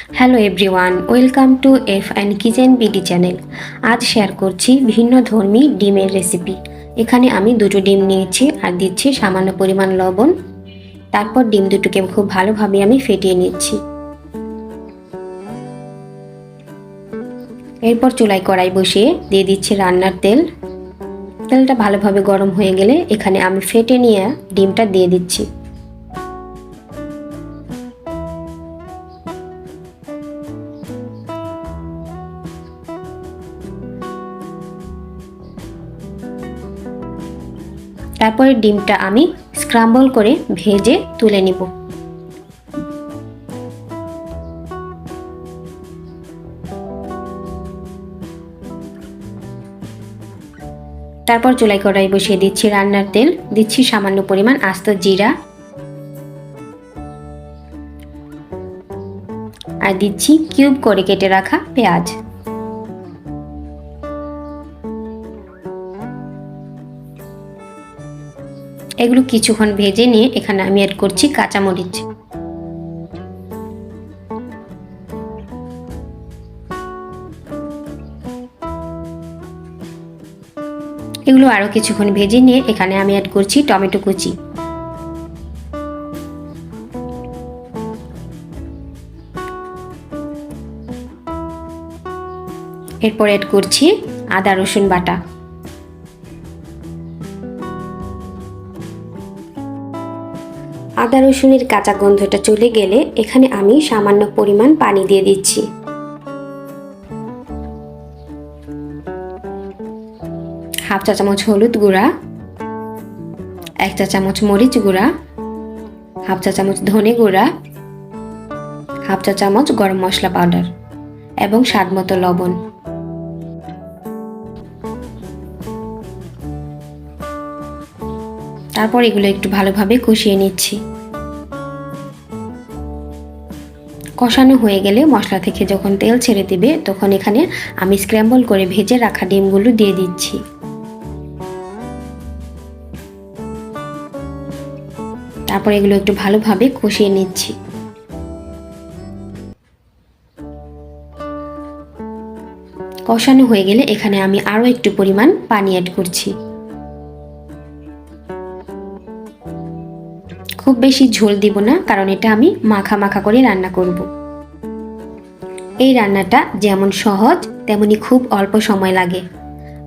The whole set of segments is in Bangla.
Hello everyone, welcome to F and kitchen BD channel. আজ শেয়ার করছি ভিন্ন ধর্মী ডিমের রেসিপি। এখানে আমি দুটো ডিম নিয়েছি আর দিচ্ছি সামান্য পরিমাণ লবণ। তারপর ডিম দুটোকে খুব ভালোভাবে আমি ফেটিয়ে নিচ্ছি। এরপর চুলায় কড়াই বসিয়ে দিয়ে দিচ্ছি রান্নার তেল। তেলটা ভালোভাবে গরম হয়ে গেলে এখানে আমি ফেটে নিয়ে ডিমটা দিয়ে দিচ্ছি। তারপরে ডিমটা আমি স্ক্রাম্বল করে ভেজে তুলে নিব। তারপর চুলায় কড়াই বসিয়ে দিচ্ছি রান্নার তেল, দিচ্ছি সামান্য পরিমাণ আস্ত জিরা আর দিচ্ছি কিউব করে কেটে রাখা পেঁয়াজ। এগুলো কিছুক্ষণ ভেজে নিয়ে এখানে আমি অ্যাড করছি কাঁচামরিচ। এগুলো আরো কিছুক্ষণ ভেজে নিয়ে এখানে আমি অ্যাড করছি টমেটো কুচি। এরপর অ্যাড করছি আদা রসুন বাটা। আদা রসুনের কাঁচা গন্ধটা চলে গেলে এখানে আমি সামান্য পরিমাণ পানি দিয়ে দিচ্ছি। হাফ চা চামচ হলুদ গুঁড়া, 1 চা চামচ মরিচ গুঁড়া, হাফ চা চামচ ধনে গুঁড়া, হাফ চা চামচ গরম মশলা পাউডার এবং স্বাদ মতো লবণ। তারপর এগুলো একটু ভালোভাবে কষিয়ে নিচ্ছি। কষানো হয়ে গেলে মশলা থেকে যখন তেল ছেড়ে দিবে তখন এখানে আমি স্ক্র্যাম্বল করে ভেজে রাখা ডিমগুলো দিয়ে দিচ্ছি। তারপর এগুলো একটু ভালোভাবে কষিয়ে নিচ্ছি। কষানো হয়ে গেলে এখানে আমি আরো একটু পরিমাণ পানি অ্যাড করছি। খুব বেশি ঝোল দিব না, কারণ এটা আমি মাখা মাখা করে রান্না করব। এই রান্নাটা যেমন সহজ তেমনি খুব অল্প সময় লাগে।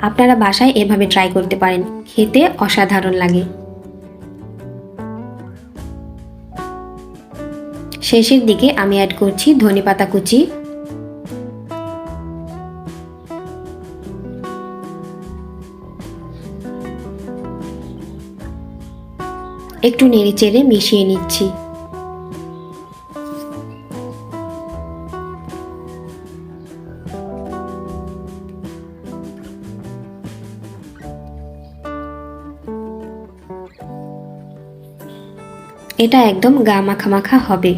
আপনারা বাসায় এভাবে ট্রাই করতে পারেন, খেতে অসাধারণ লাগে। শেষের দিকে আমি অ্যাড করছি ধনেপাতা কুচি। একটু নেড়েচেড়ে মিশিয়ে নিচ্ছি। এটা একদম গা মাখা মাখা হবে।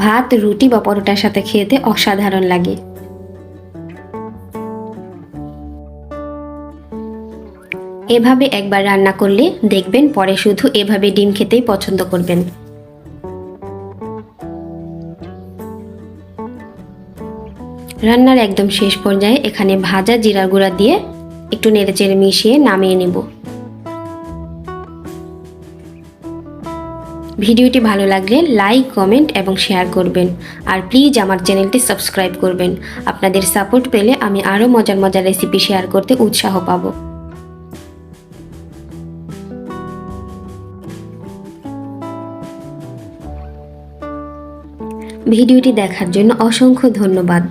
ভাত, রুটি বা পরোটার সাথে খেতে অসাধারণ লাগে। এভাবে একবার রান্না করলে দেখবেন পরে শুধু এভাবে ডিম খেতেই পছন্দ করবেন। রান্নার একদম শেষ পর্যায়ে এখানে ভাজা জিরা গুঁড়া দিয়ে একটু নেড়েচেড়ে মিশিয়ে নামিয়ে নেব। ভিডিওটি ভালো লাগলে লাইক, কমেন্ট এবং শেয়ার করবেন। আর প্লিজ আমার চ্যানেলটি সাবস্ক্রাইব করবেন। আপনাদের সাপোর্ট পেলে আমি আরও মজার মজার রেসিপি শেয়ার করতে উৎসাহ পাবো। ভিডিওটি দেখার জন্য অসংখ্য ধন্যবাদ।